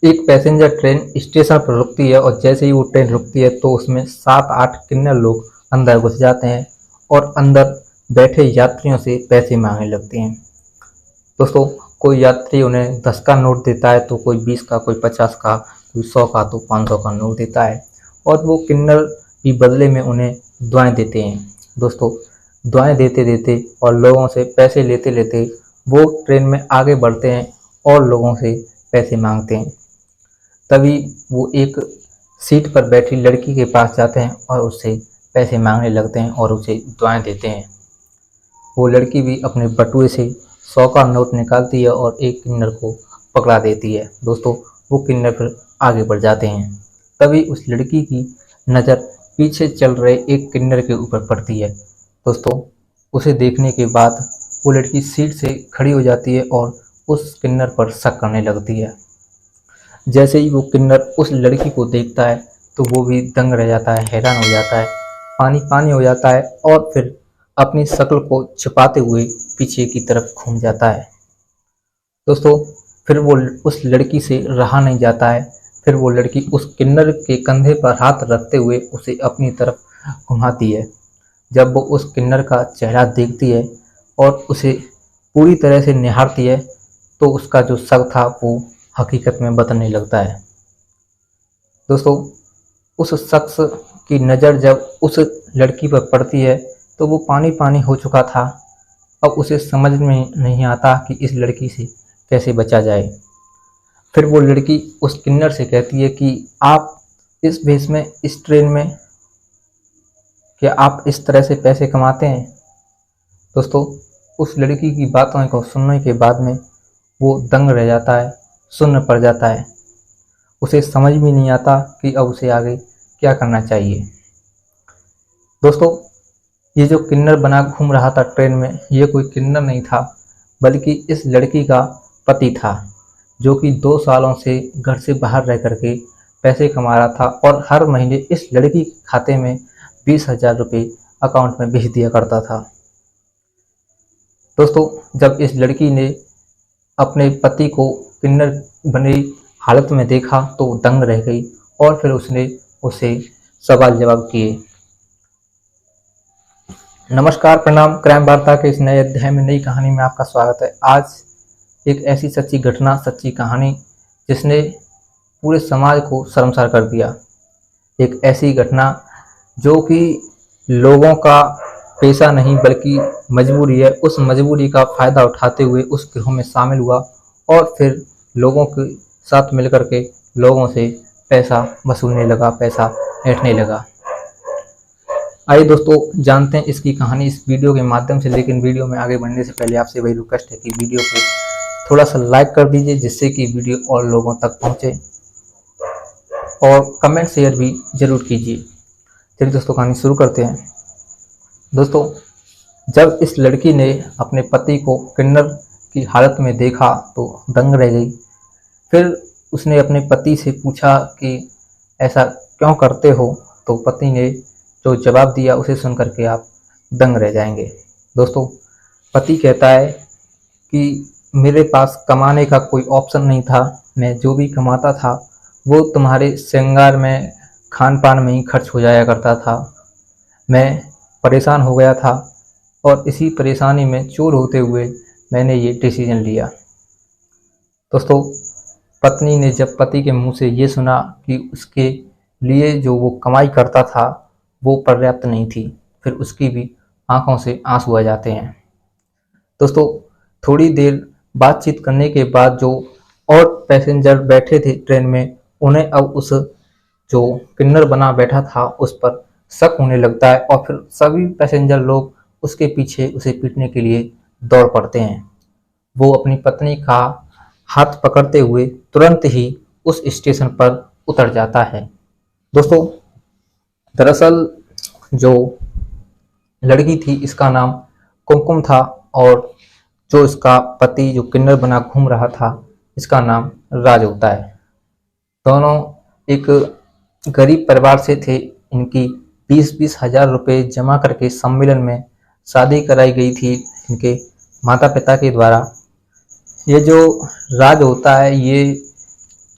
एक passenger train station पर रुकती है और जैसे ही वो ट्रेन रुकती है तो उसमें 7-8 किन्नर लोग अंदर घुस जाते हैं और अंदर बैठे यात्रियों से पैसे मांगने लगते हैं। दोस्तों, कोई यात्री उन्हें 10 का नोट देता है तो कोई 20 का, कोई 50 का, कोई 100 का, तो 500 का नोट देता है और वो किन्नर भी बदले में उन्हें दुआएं देते हैं। दोस्तों, दुआएं देते देते और लोगों से पैसे लेते लेते वो ट्रेन में आगे बढ़ते हैं और लोगों से पैसे मांगते हैं। तभी वो एक सीट पर बैठी लड़की के पास जाते हैं और उससे पैसे मांगने लगते हैं और उसे दुआएं देते हैं। वो लड़की भी अपने बटुए से 100 का नोट निकालती है और एक किन्नर को पकड़ा देती है। दोस्तों, वो किन्नर फिर आगे बढ़ जाते हैं। तभी उस लड़की की नज़र पीछे चल रहे एक किन्नर के ऊपर पड़ती है। दोस्तों, उसे देखने के बाद वो लड़की सीट से खड़ी हो जाती है और उस किन्नर पर शक करने लगती है। जैसे ही वो किन्नर उस लड़की को देखता है तो वो भी दंग रह जाता है, हैरान हो जाता है, पानी पानी हो जाता है और फिर अपनी शक्ल को छिपाते हुए पीछे की तरफ घूम जाता है। दोस्तों, फिर वो उस लड़की से रहा नहीं जाता है। फिर वो लड़की उस किन्नर के कंधे पर हाथ रखते हुए उसे अपनी तरफ घुमाती है। जब वो उस किन्नर का चेहरा देखती है और उसे पूरी तरह से निहारती है तो उसका जो शक था वो हकीकत में बदलने लगता है। दोस्तों, उस शख्स की नज़र जब उस लड़की पर पड़ती है तो वो पानी पानी हो चुका था। अब उसे समझ में नहीं आता कि इस लड़की से कैसे बचा जाए। फिर वो लड़की उस किन्नर से कहती है कि आप इस भेष में, इस ट्रेन में, क्या आप इस तरह से पैसे कमाते हैं? दोस्तों, उस लड़की की बातों को सुनने के बाद में वो दंग रह जाता है, सुन्न पड़ जाता है। उसे समझ भी नहीं आता कि अब उसे आगे क्या करना चाहिए। दोस्तों, ये जो किन्नर बना घूम रहा था ट्रेन में, ये कोई किन्नर नहीं था बल्कि इस लड़की का पति था, जो कि 2 सालों से घर से बाहर रह करके पैसे कमा रहा था और हर महीने इस लड़की के खाते में 20,000 रुपये अकाउंट में भेज दिया करता था। दोस्तों, जब इस लड़की ने अपने पति को किन्नर बनी हालत में देखा तो वो दंग रह गई और फिर उसने उसे सवाल जवाब किए। नमस्कार, प्रणाम। क्राइम वार्ता के इस नए अध्याय में, नई कहानी में आपका स्वागत है। आज एक ऐसी सच्ची घटना, सच्ची कहानी जिसने पूरे समाज को शर्मसार कर दिया। एक ऐसी घटना जो कि लोगों का पेशा नहीं बल्कि मजबूरी है। उस मजबूरी का फ़ायदा उठाते हुए उस गिरोह में शामिल हुआ और फिर लोगों के साथ मिलकर के लोगों से पैसा वसूलने लगा, पैसा ऐंठने लगा। आइए दोस्तों, जानते हैं इसकी कहानी इस वीडियो के माध्यम से। लेकिन वीडियो में आगे बढ़ने से पहले आपसे वही रिक्वेस्ट है कि वीडियो को थोड़ा सा लाइक कर दीजिए, जिससे कि वीडियो और लोगों तक पहुंचे, और कमेंट शेयर भी जरूर कीजिए। चलिए दोस्तों, कहानी शुरू करते हैं। दोस्तों, जब इस लड़की ने अपने पति को किन्नर की हालत में देखा तो दंग रह गई। फिर उसने अपने पति से पूछा कि ऐसा क्यों करते हो, तो पति ने जो जवाब दिया उसे सुन करके आप दंग रह जाएंगे। दोस्तों, पति कहता है कि मेरे पास कमाने का कोई ऑप्शन नहीं था, मैं जो भी कमाता था वो तुम्हारे श्रृंगार में, खान पान में ही खर्च हो जाया करता था। मैं परेशान हो गया था और इसी परेशानी में चूर होते हुए मैंने ये डिसीजन लिया। दोस्तों, पत्नी ने जब पति के मुंह से ये सुना कि उसके लिए जो वो कमाई करता था वो पर्याप्त नहीं थी, फिर उसकी भी आंखों से आंसू आ जाते हैं। दोस्तों, थोड़ी देर बातचीत करने के बाद जो और पैसेंजर बैठे थे ट्रेन में, उन्हें अब उस जो किन्नर बना बैठा था उस पर शक होने लगता है और फिर सभी पैसेंजर लोग उसके पीछे उसे पीटने के लिए दौड़ पड़ते हैं। वो अपनी पत्नी का हाथ पकड़ते हुए तुरंत ही उस स्टेशन पर उतर जाता है। दोस्तों, दरअसल जो लड़की थी इसका नाम कुमकुम था और जो इसका पति जो किन्नर बना घूम रहा था इसका नाम राज होता है। दोनों एक गरीब परिवार से थे। इनकी 20-20 हजार रुपये जमा करके सम्मेलन में शादी कराई गई थी इनके माता पिता के द्वारा। ये जो राज होता है ये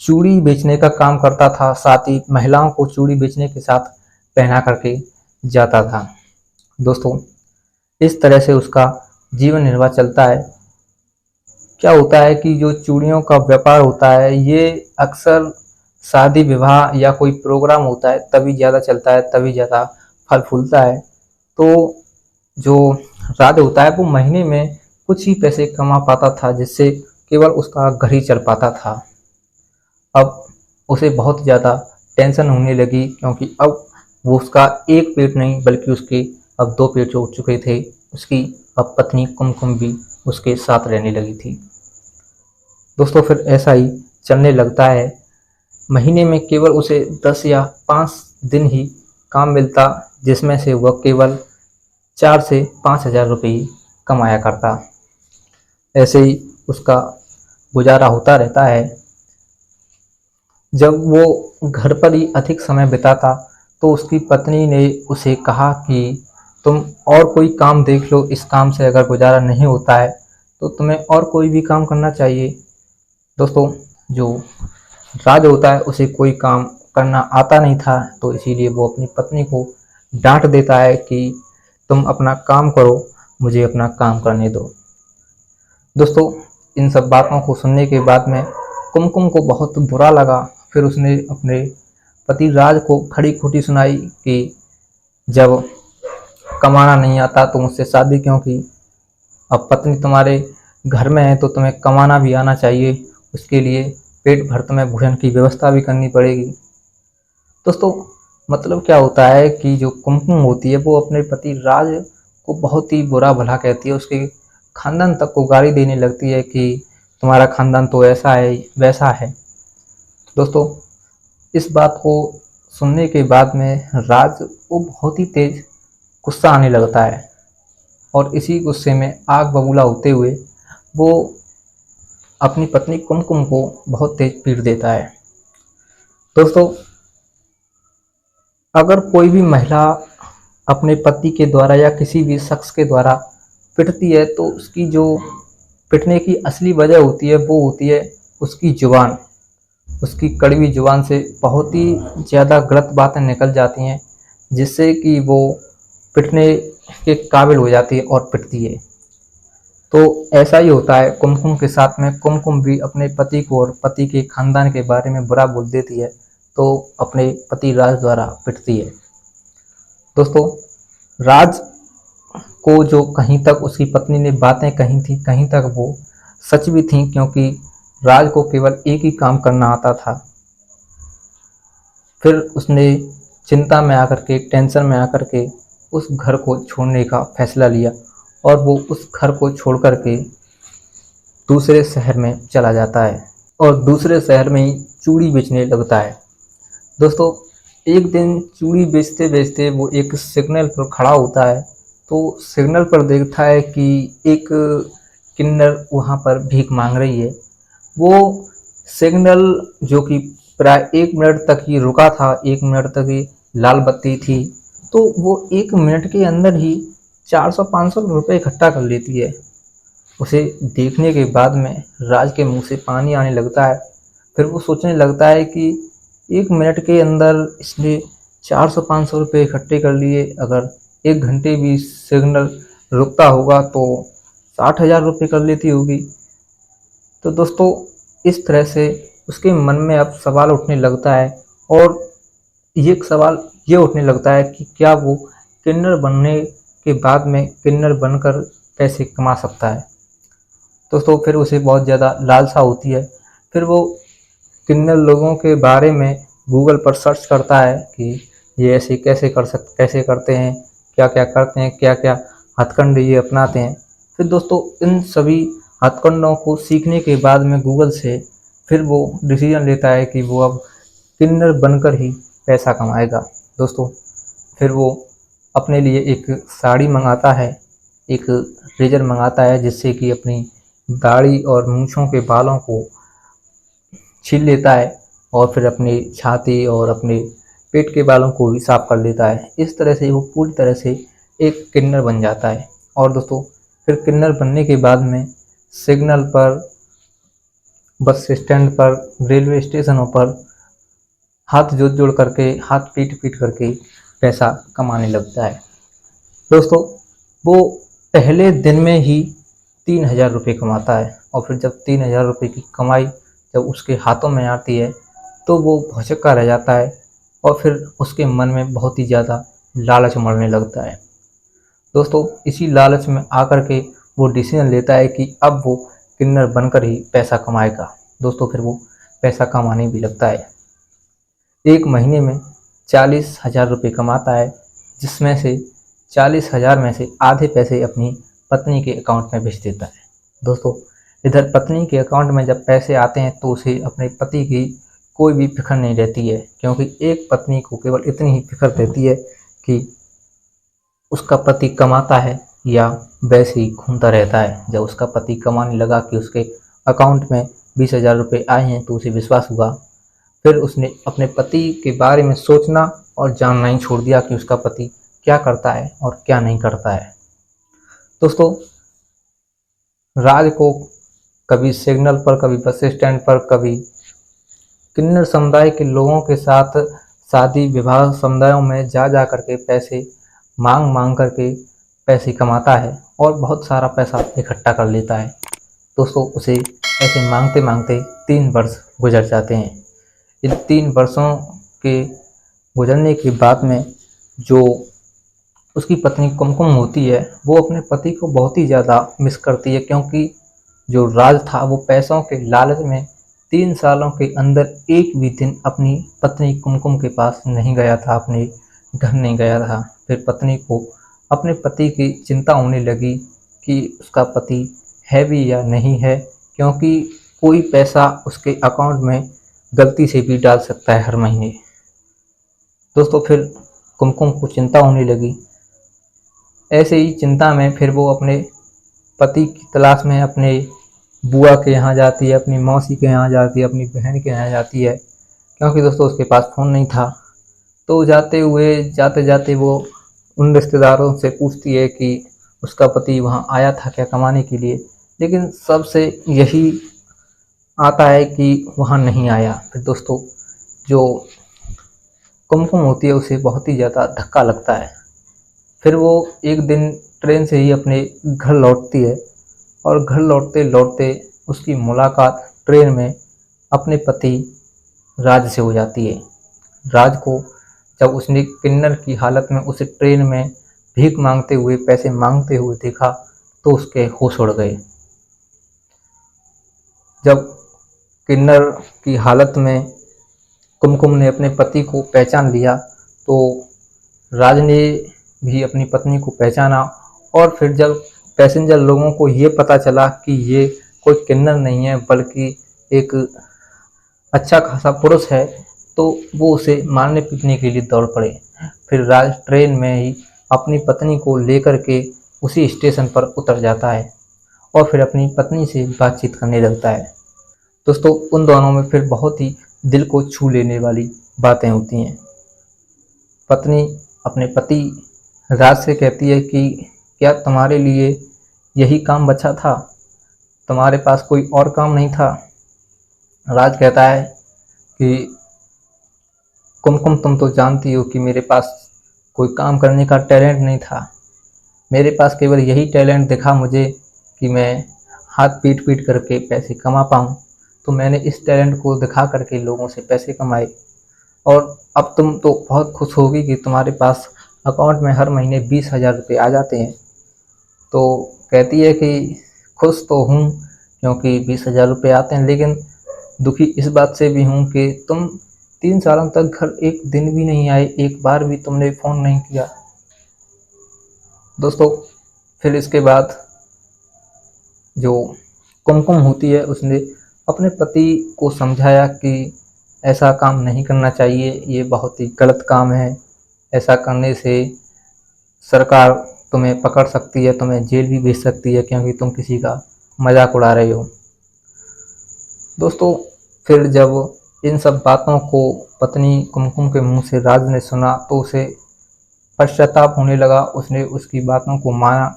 चूड़ी बेचने का काम करता था, साथ ही महिलाओं को चूड़ी बेचने के साथ पहना करके जाता था। दोस्तों, इस तरह से उसका जीवन निर्वाह चलता है। क्या होता है कि जो चूड़ियों का व्यापार होता है ये अक्सर शादी विवाह या कोई प्रोग्राम होता है तभी ज़्यादा चलता है, तभी ज़्यादा फल फूलता है। तो जो राज होता है वो महीने में कुछ ही पैसे कमा पाता था, जिससे केवल उसका घर ही चल पाता था। अब उसे बहुत ज़्यादा टेंशन होने लगी, क्योंकि अब वो उसका एक पेट नहीं बल्कि उसके अब दो पेट उठ चुके थे। उसकी अब पत्नी कुमकुम भी उसके साथ रहने लगी थी। दोस्तों, फिर ऐसा ही चलने लगता है। महीने में केवल उसे 10 या 5 दिन ही काम मिलता, जिसमें से वह केवल 4 से 5 हज़ार रुपये ही कमाया करता। ऐसे ही उसका गुजारा होता रहता है। जब वो घर पर ही अधिक समय बिताता तो उसकी पत्नी ने उसे कहा कि तुम और कोई काम देख लो, इस काम से अगर गुजारा नहीं होता है तो तुम्हें और कोई भी काम करना चाहिए। दोस्तों, जो राज होता है उसे कोई काम करना आता नहीं था, तो इसीलिए वो अपनी पत्नी को डांट देता है कि तुम अपना काम करो, मुझे अपना काम करने दो। दोस्तों, इन सब बातों को सुनने के बाद में कुमकुम को बहुत बुरा लगा। फिर उसने अपने पति राज को खड़ी खोटी सुनाई कि जब कमाना नहीं आता तो मुझसे शादी क्यों की। अब पत्नी तुम्हारे घर में है तो तुम्हें कमाना भी आना चाहिए, उसके लिए पेट भर तुम्हें भोजन की व्यवस्था भी करनी पड़ेगी। दोस्तों, मतलब क्या होता है कि जो कुमकुम होती है वो अपने पति राज को बहुत ही बुरा भला कहती है, उसके खानदान तक को गाली देने लगती है कि तुम्हारा खानदान तो ऐसा है वैसा है। दोस्तों, इस बात को सुनने के बाद में राज को बहुत ही तेज गुस्सा आने लगता है, और इसी गुस्से में आग बबूला होते हुए वो अपनी पत्नी कुमकुम को बहुत तेज पीट देता है। दोस्तों, अगर कोई भी महिला अपने पति के द्वारा या किसी भी शख्स के द्वारा पिटती है तो उसकी जो पिटने की असली वजह होती है वो होती है उसकी जुबान। उसकी कड़वी जुबान से बहुत ही ज़्यादा गलत बातें निकल जाती हैं, जिससे कि वो पिटने के काबिल हो जाती है और पिटती है। तो ऐसा ही होता है कुमकुम के साथ में। कुमकुम भी अपने पति को और पति के खानदान के बारे में बुरा बोल देती है, तो अपने पति राज द्वारा पिटती है। दोस्तों, राज को जो कहीं तक उसकी पत्नी ने बातें कही थी, कहीं तक वो सच भी थी, क्योंकि राज को केवल एक ही काम करना आता था। फिर उसने चिंता में आकर के, टेंशन में आकर के उस घर को छोड़ने का फैसला लिया, और वो उस घर को छोड़ कर के दूसरे शहर में चला जाता है और दूसरे शहर में ही चूड़ी बेचने लगता है। दोस्तों, एक दिन चूड़ी बेचते बेचते वो एक सिग्नल पर खड़ा होता है, तो सिग्नल पर देखता है कि एक किन्नर वहाँ पर भीख मांग रही है। वो सिग्नल जो कि प्राय 1 मिनट तक ही रुका था, 1 मिनट तक ही लाल बत्ती थी, तो वो 1 मिनट के अंदर ही 400-500 रुपये इकट्ठा कर लेती है। उसे देखने के बाद में राज के मुंह से पानी आने लगता है। फिर वो सोचने लगता है कि 1 मिनट के अंदर इसने 400-500 रुपये इकट्ठे कर लिए, अगर 1 घंटे भी सिग्नल रुकता होगा तो 60,000 रुपये कर लेती होगी। तो दोस्तों, इस तरह से उसके मन में अब सवाल उठने लगता है, और ये सवाल ये उठने लगता है कि क्या वो किन्नर बनने के बाद में किन्नर बनकर पैसे कमा सकता है। दोस्तों, फिर उसे बहुत ज़्यादा लालसा होती है। फिर वो किन्नर लोगों के बारे में गूगल पर सर्च करता है कि ये ऐसे कैसे करते हैं, क्या क्या करते हैं, क्या क्या हथकंडे ये अपनाते हैं। फिर दोस्तों, इन सभी हथकंडों को सीखने के बाद में गूगल से फिर वो डिसीजन लेता है कि वो अब किन्नर बनकर ही पैसा कमाएगा। दोस्तों, फिर वो अपने लिए एक साड़ी मंगाता है, एक रेजर मंगाता है, जिससे कि अपनी दाढ़ी और मूंछों के बालों को छील लेता है, और फिर अपनी छाती और अपने पेट के बालों को भी साफ कर लेता है। इस तरह से वो पूरी तरह से एक किन्नर बन जाता है। और दोस्तों, फिर किन्नर बनने के बाद में सिग्नल पर बस स्टैंड पर, रेलवे स्टेशनों पर हाथ जोड़ जोड़ करके, हाथ पीट पीट करके पैसा कमाने लगता है। दोस्तों, वो पहले दिन में ही 3,000 रुपये कमाता है, और फिर जब 3,000 रुपये की कमाई जब उसके हाथों में आती है तो वो भौचक्का रह जाता है, और फिर उसके मन में बहुत ही ज़्यादा लालच मरने लगता है। दोस्तों, इसी लालच में आकर के वो डिसीजन लेता है कि अब वो किन्नर बनकर ही पैसा कमाएगा। दोस्तों, फिर वो पैसा कमाने भी लगता है। एक महीने में 40,000 रुपये कमाता है, जिसमें से 40,000 में से आधे पैसे अपनी पत्नी के अकाउंट में भेज देता है। दोस्तों, इधर पत्नी के अकाउंट में जब पैसे आते हैं तो उसे अपने पति की कोई भी फिक्र नहीं रहती है, क्योंकि एक पत्नी को केवल इतनी ही फिक्र रहती है कि उसका पति कमाता है या वैसे ही घूमता रहता है। जब उसका पति कमाने लगा कि उसके अकाउंट में 20,000 रुपये आए हैं तो उसे विश्वास हुआ। फिर उसने अपने पति के बारे में सोचना और जानना ही छोड़ दिया कि उसका पति क्या करता है और क्या नहीं करता है। दोस्तों, राज को कभी सिग्नल पर, कभी बस स्टैंड पर, कभी किन्नर समुदाय के लोगों के साथ शादी विवाह समुदायों में जा जा करके पैसे मांग मांग करके पैसे कमाता है और बहुत सारा पैसा इकट्ठा कर लेता है। दोस्तों, उसे ऐसे मांगते मांगते 3 वर्ष गुजर जाते हैं। इन 3 वर्षों के गुजरने के बाद में जो उसकी पत्नी कुमकुम होती है वो अपने पति को बहुत ही ज़्यादा मिस करती है, क्योंकि जो राज था वो पैसों के लालच में 3 सालों के अंदर एक भी दिन अपनी पत्नी कुमकुम के पास नहीं गया था, अपने घर नहीं गया था। फिर पत्नी को अपने पति की चिंता होने लगी कि उसका पति है भी या नहीं है, क्योंकि कोई पैसा उसके अकाउंट में गलती से भी डाल सकता है हर महीने। दोस्तों, फिर कुमकुम को चिंता होने लगी। ऐसे ही चिंता में फिर वो अपने पति की तलाश में अपने बुआ के यहाँ जाती है, अपनी मौसी के यहाँ जाती है, अपनी बहन के यहाँ जाती है, क्योंकि दोस्तों उसके पास फ़ोन नहीं था। तो जाते जाते वो उन रिश्तेदारों से पूछती है कि उसका पति वहाँ आया था क्या कमाने के लिए, लेकिन सबसे यही आता है कि वहाँ नहीं आया। फिर दोस्तों, जो कुमकुम होती है उसे बहुत ही ज़्यादा धक्का लगता है। फिर वो एक दिन ट्रेन से ही अपने घर लौटती है, और घर लौटते लौटते उसकी मुलाकात ट्रेन में अपने पति राज से हो जाती है। राज को जब उसने किन्नर की हालत में उसे ट्रेन में भीख मांगते हुए, पैसे मांगते हुए देखा तो उसके होश उड़ गए। जब किन्नर की हालत में कुमकुम ने अपने पति को पहचान लिया तो राज ने भी अपनी पत्नी को पहचाना, और फिर जब पैसेंजर लोगों को ये पता चला कि ये कोई किन्नर नहीं है बल्कि एक अच्छा खासा पुरुष है, तो वो उसे मारने पीटने के लिए दौड़ पड़े। फिर राज ट्रेन में ही अपनी पत्नी को लेकर के उसी स्टेशन पर उतर जाता है और फिर अपनी पत्नी से बातचीत करने लगता है। दोस्तों, उन दोनों में फिर बहुत ही दिल को छू लेने वाली बातें होती हैं। पत्नी अपने पति राज से कहती है कि क्या तुम्हारे लिए यही काम बचा था, तुम्हारे पास कोई और काम नहीं था। राज कहता है कि कुमकुम, तुम तो जानती हो कि मेरे पास कोई काम करने का टैलेंट नहीं था, मेरे पास केवल यही टैलेंट दिखा मुझे कि मैं हाथ पीट पीट करके पैसे कमा पाऊँ, तो मैंने इस टैलेंट को दिखा करके लोगों से पैसे कमाए, और अब तुम तो बहुत खुश होगी कि तुम्हारे पास अकाउंट में हर महीने 20,000 रुपये आ जाते हैं। तो कहती है कि खुश तो हूँ क्योंकि 20,000 रुपये आते हैं, लेकिन दुखी इस बात से भी हूँ कि तुम 3 सालों तक घर एक दिन भी नहीं आए, एक बार भी तुमने फ़ोन नहीं किया। दोस्तों, फिर इसके बाद जो कुमकुम होती है उसने अपने पति को समझाया कि ऐसा काम नहीं करना चाहिए, ये बहुत ही गलत काम है, ऐसा करने से सरकार तुम्हें पकड़ सकती है, तुम्हें जेल भी भेज सकती है, क्योंकि तुम किसी का मजाक उड़ा रहे हो। दोस्तों, फिर जब इन सब बातों को पत्नी कुमकुम के मुंह से राज ने सुना तो उसे पश्चाताप होने लगा। उसने उसकी बातों को माना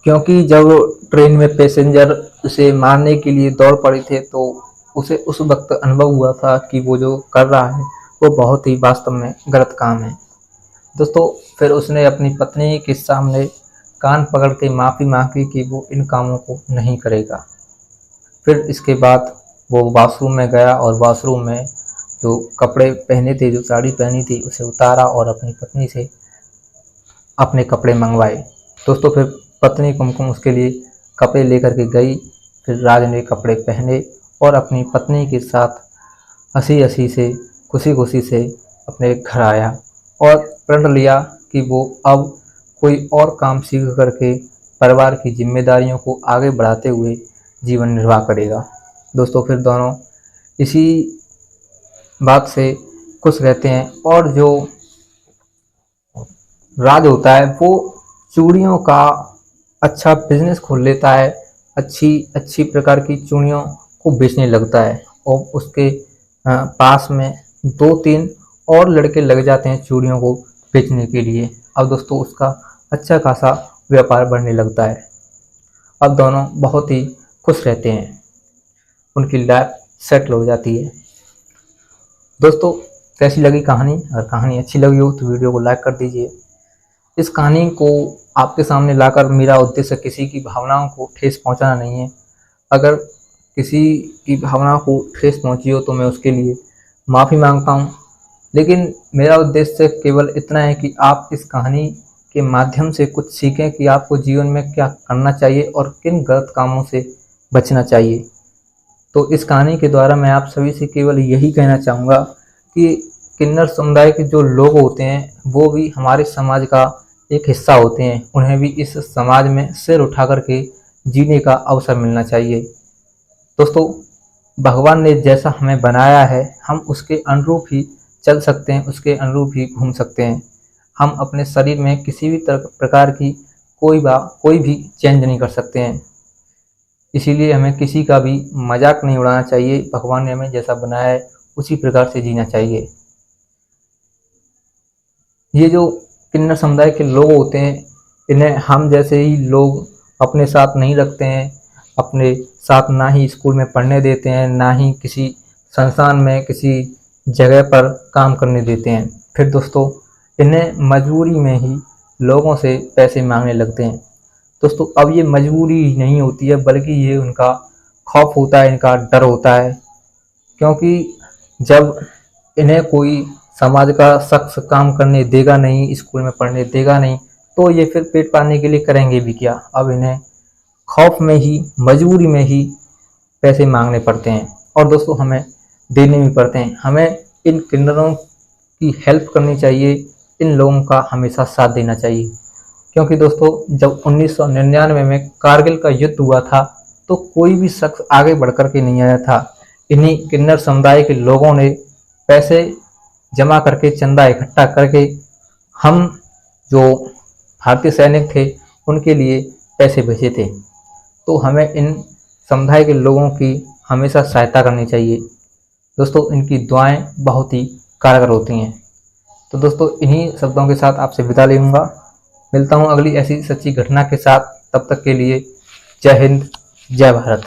क्योंकि जब ट्रेन में पैसेंजर उसे मारने के लिए दौड़ पड़े थे तो उसे उस वक्त अनुभव हुआ था कि वो जो कर रहा है वो बहुत ही वास्तव में गलत काम है। दोस्तों फिर उसने अपनी पत्नी के सामने कान पकड़ के माफ़ी मांगी कि वो इन कामों को नहीं करेगा। फिर इसके बाद वो वॉशरूम में गया और वॉशरूम में जो कपड़े पहने थे, जो साड़ी पहनी थी, उसे उतारा और अपनी पत्नी से अपने कपड़े मंगवाए। दोस्तों फिर पत्नी कुमकुम उसके लिए कपड़े लेकर के गई। फिर राज ने कपड़े पहने और अपनी पत्नी के साथ हंसी हंसी से, खुशी खुशी से अपने घर आया और प्रण लिया कि वो अब कोई और काम सीख करके परिवार की जिम्मेदारियों को आगे बढ़ाते हुए जीवन निर्वाह करेगा। दोस्तों फिर दोनों इसी बात से खुश रहते हैं और जो राज होता है वो चूड़ियों का अच्छा बिजनेस खोल लेता है, अच्छी अच्छी प्रकार की चूड़ियों को बेचने लगता है और उसके पास में 2-3 और लड़के लग जाते हैं चूड़ियों को बेचने के लिए। अब दोस्तों उसका अच्छा खासा व्यापार बढ़ने लगता है। अब दोनों बहुत ही खुश रहते हैं, उनकी लाइफ सेटल हो जाती है। दोस्तों कैसी लगी कहानी? अगर कहानी अच्छी लगी हो तो वीडियो को लाइक कर दीजिए। इस कहानी को आपके सामने लाकर मेरा उद्देश्य किसी की भावनाओं को ठेस पहुंचाना नहीं है। अगर किसी की भावनाओं को ठेस पहुंची हो तो मैं उसके लिए माफ़ी मांगता हूं, लेकिन मेरा उद्देश्य केवल इतना है कि आप इस कहानी के माध्यम से कुछ सीखें कि आपको जीवन में क्या करना चाहिए और किन गलत कामों से बचना चाहिए। तो इस कहानी के द्वारा मैं आप सभी से केवल यही कहना चाहूँगा कि किन्नर समुदाय के जो लोग होते हैं वो भी हमारे समाज का एक हिस्सा होते हैं। उन्हें भी इस समाज में सिर उठा करके जीने का अवसर मिलना चाहिए। दोस्तों भगवान ने जैसा हमें बनाया है हम उसके अनुरूप ही चल सकते हैं, उसके अनुरूप ही घूम सकते हैं। हम अपने शरीर में किसी भी प्रकार की कोई भी चेंज नहीं कर सकते हैं। इसीलिए हमें किसी का भी मजाक नहीं उड़ाना चाहिए। भगवान ने हमें जैसा बनाया है उसी प्रकार से जीना चाहिए। ये जो किन्नर समुदाय के लोग होते हैं इन्हें हम जैसे ही लोग अपने साथ नहीं रखते हैं, अपने साथ ना ही स्कूल में पढ़ने देते हैं, ना ही किसी संस्थान में किसी जगह पर काम करने देते हैं। फिर दोस्तों इन्हें मजबूरी में ही लोगों से पैसे मांगने लगते हैं। दोस्तों अब ये मजबूरी नहीं होती है बल्कि ये उनका खौफ होता है, इनका डर होता है। क्योंकि जब इन्हें कोई समाज का शख्स काम करने देगा नहीं, स्कूल में पढ़ने देगा नहीं, तो ये फिर पेट पालने के लिए करेंगे भी क्या। अब इन्हें खौफ में ही, मजबूरी में ही पैसे मांगने पड़ते हैं और दोस्तों हमें देने भी पड़ते हैं। हमें इन किन्नरों की हेल्प करनी चाहिए, इन लोगों का हमेशा साथ देना चाहिए। क्योंकि दोस्तों जब 1999 में कारगिल का युद्ध हुआ था तो कोई भी शख्स आगे बढ़ कर के नहीं आया था। इन्हीं किन्नर समुदाय के लोगों ने पैसे जमा करके, चंदा इकट्ठा करके हम जो भारतीय सैनिक थे उनके लिए पैसे भेजे थे। तो हमें इन समुदाय के लोगों की हमेशा सहायता करनी चाहिए। दोस्तों इनकी दुआएं बहुत ही कारगर होती हैं। तो दोस्तों इन्हीं शब्दों के साथ आपसे विदा लूँगा। मिलता हूँ अगली ऐसी सच्ची घटना के साथ। तब तक के लिए जय हिंद, जय भारत।